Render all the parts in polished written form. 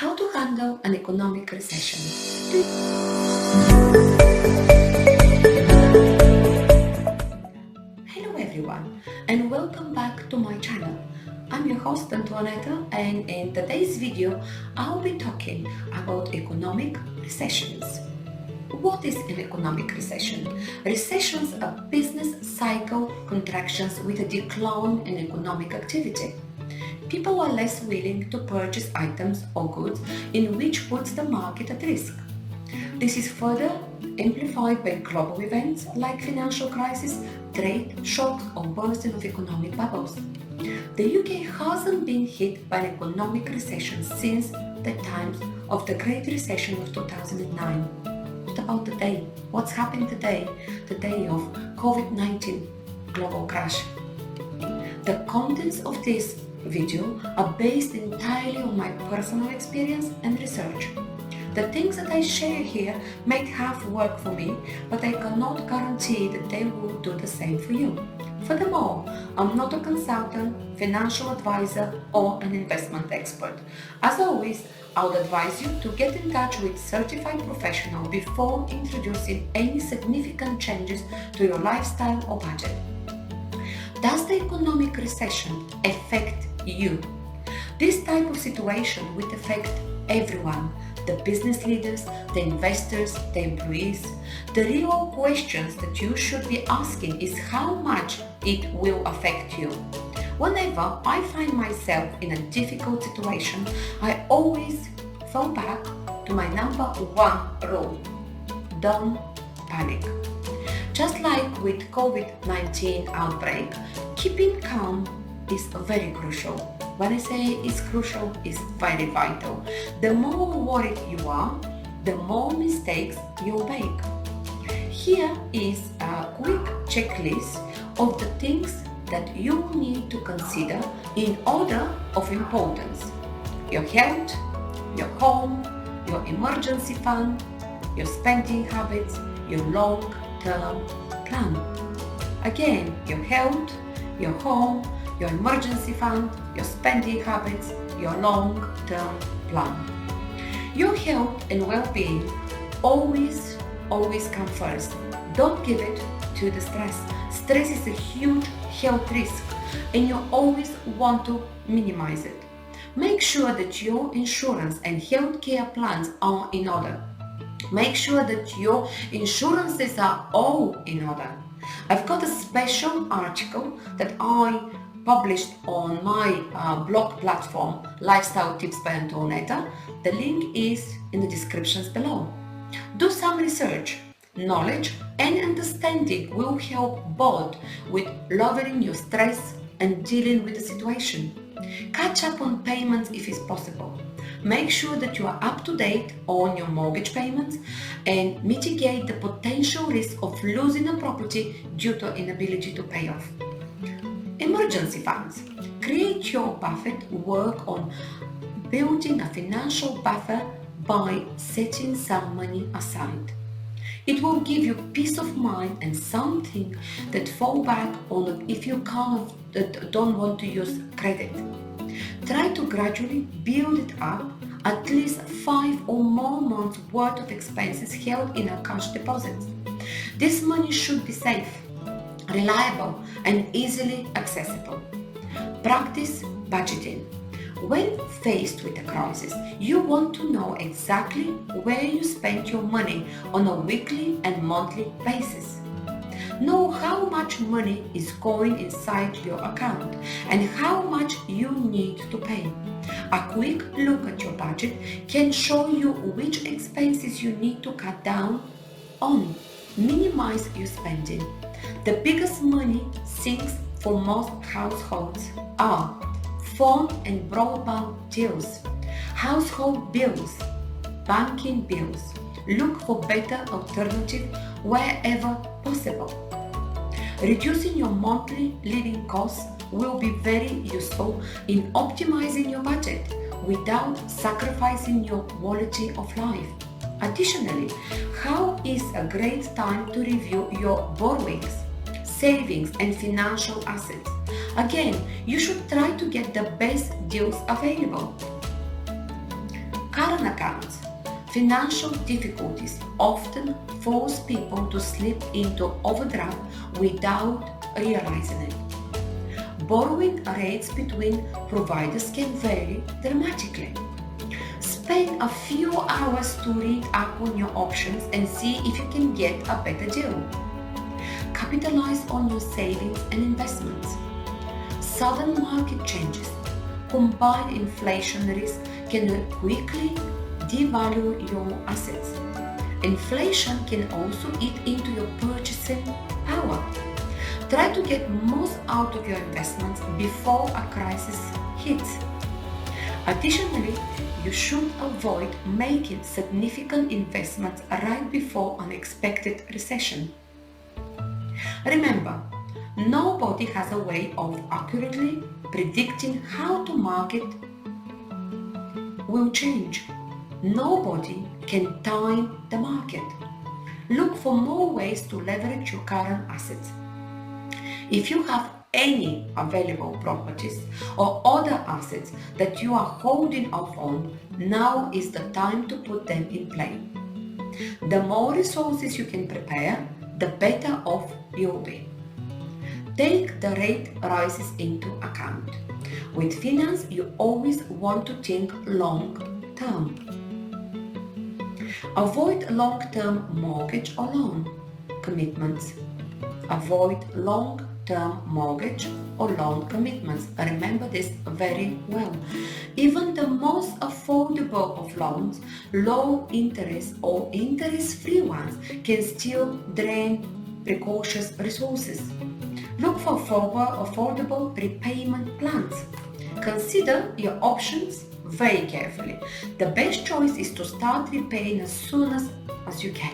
How to handle an economic recession. Hello everyone, and welcome back to my channel. I'm your host Antoaneta, and in today's video I'll be talking about economic recessions. What is an economic recession? Recessions are business cycle contractions with a decline in economic activity. People are less willing to purchase items or goods, in which puts the market at risk. This is further amplified by global events like financial crisis, trade shocks, or bursting of economic bubbles. The UK hasn't been hit by an economic recession since the times of the Great Recession of 2009. What about today? What's happening today? The day of COVID-19 global crash. The contents of this video are based entirely on my personal experience and research. The things that I share here might have worked for me, but I cannot guarantee that they will do the same for you. Furthermore, I'm not a consultant, financial advisor, or an investment expert. As always, I would advise you to get in touch with a certified professional before introducing any significant changes to your lifestyle or budget. Does the economic recession affect you? This type of situation will affect everyone, the business leaders, the investors, the employees. The real questions that you should be asking is how much it will affect you. Whenever I find myself in a difficult situation, I always fall back to my number one rule: don't panic. Just like with COVID-19 outbreak, keeping calm is very crucial. When I say it's crucial, it's very vital. The more worried you are, the more mistakes you'll make. Here is a quick checklist of the things that you need to consider in order of importance: your health, your home, your emergency fund, your spending habits, your long-term plan. Again, your health, your home, your emergency fund, your spending habits, your long-term plan. Your health and well-being always come first. Don't give it to the stress. Stress is a huge health risk, and you always want to minimize it. Make sure that your insurance and healthcare plans are in order. Make sure that your insurances are all in order. I've got a special article that I published on my blog platform, Lifestyle Tips by Antoaneta. The link is in the descriptions below. Do some research. Knowledge and understanding will help both with lowering your stress and dealing with the situation. Catch up on payments if it's possible. Make sure that you are up to date on your mortgage payments and mitigate the potential risk of losing a property due to inability to pay off. Emergency funds. Create your buffer. Work on building a financial buffer by setting some money aside. It will give you peace of mind and something that fall back on if you don't want to use credit. Try to gradually build it up, at least 5 or more months worth of expenses held in a cash deposit. This money should be safe, reliable, and easily accessible. Practice budgeting. When faced with a crisis, you want to know exactly where you spend your money on a weekly and monthly basis. Know how much money is going inside your account and how much you need to pay. A quick look at your budget can show you which expenses you need to cut down on. Minimize your spending. The biggest money sinks for most households are phone and broadband bills, household bills, banking bills. Look for better alternatives wherever possible. Reducing your monthly living costs will be very useful in optimizing your budget without sacrificing your quality of life. Additionally, how is a great time to review your borrowings, savings, and financial assets. Again, you should try to get the best deals available. current accounts. Financial difficulties often force people to slip into overdraft without realizing it. Borrowing rates between providers can vary dramatically. Spend a few hours to read up on your options and see if you can get a better deal. Capitalize on your savings and investments. Sudden market changes, combined inflation risk can quickly devalue your assets. Inflation can also eat into your purchasing power. Try to get most out of your investments before a crisis hits. Additionally, you should avoid making significant investments right before an expected recession. Remember, nobody has a way of accurately predicting how the market will change. Nobody can time the market. Look for more ways to leverage your current assets. If you have any available properties or other assets that you are holding off on, now is the time to put them in play. The more resources you can prepare, the better off you'll be. Take the rate rises into account. With finance, you always want to think long term. Avoid long-term mortgage or loan commitments. Avoid long-term mortgage or loan commitments. Remember this very well. Even the most affordable of loans, low interest or interest-free ones, can still drain precocious resources. Look for affordable repayment plans. Consider your options very carefully. The best choice is to start repaying as soon as you can.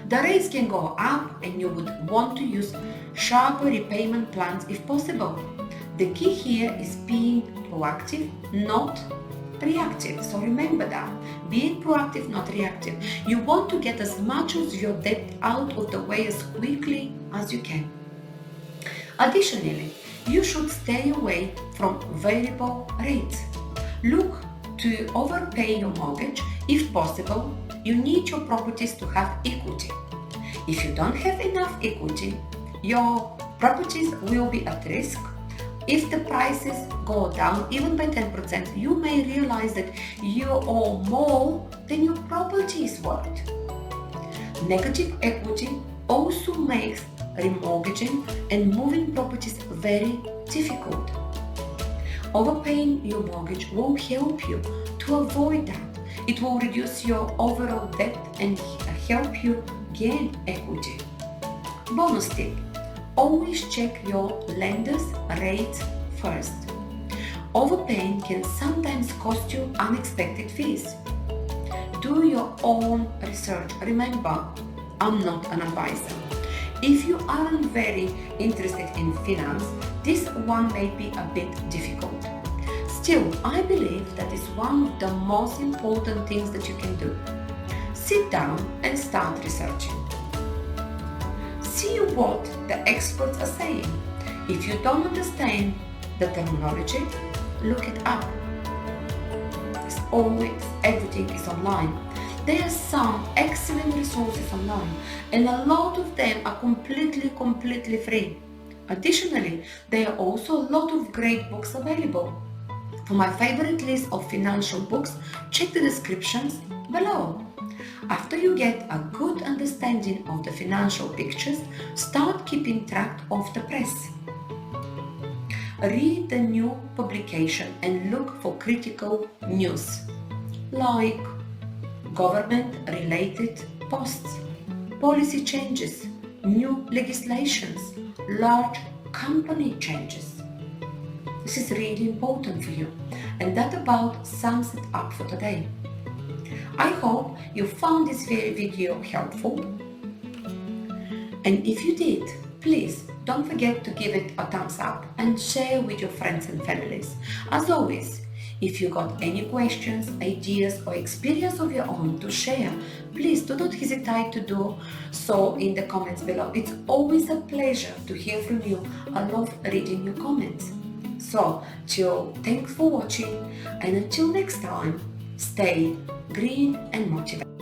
The rates can go up and you would want to use sharper repayment plans if possible. The key here is being proactive, not reactive. So remember that. Being proactive, not reactive. You want to get as much of your debt out of the way as quickly as you can. Additionally, you should stay away from variable rates. Look to overpay your mortgage. If possible, you need your properties to have equity. If you don't have enough equity, your properties will be at risk. If the prices go down even by 10%, you may realize that you owe more than your property is worth. Negative equity also makes remortgaging and moving properties very difficult. Overpaying your mortgage will help you to avoid that. It will reduce your overall debt and help you gain equity. Bonus tip: always check your lender's rates first. Overpaying can sometimes cost you unexpected fees. Do your own research. Remember, I'm not an advisor. If you aren't very interested in finance, this one may be a bit difficult. Still, I believe that is one of the most important things that you can do. Sit down and start researching. See what the experts are saying. If you don't understand the terminology, look it up. As always, everything is online. There are some excellent resources online, and a lot of them are completely free. Additionally, there are also a lot of great books available. For my favorite list of financial books, check the descriptions below. After you get a good understanding of the financial pictures, start keeping track of the press. Read the new publication and look for critical news, like government-related posts, policy changes, new legislations, large company changes. This is really important for you, and that about sums it up for today. I hope you found this video helpful, and if you did, please don't forget to give it a thumbs up and share with your friends and families. As always, if you got any questions, ideas or experience of your own to share, please do not hesitate to do so in the comments below. It's always a pleasure to hear from you. I love reading your comments. So, thanks for watching, and until next time, Stay green and motivated.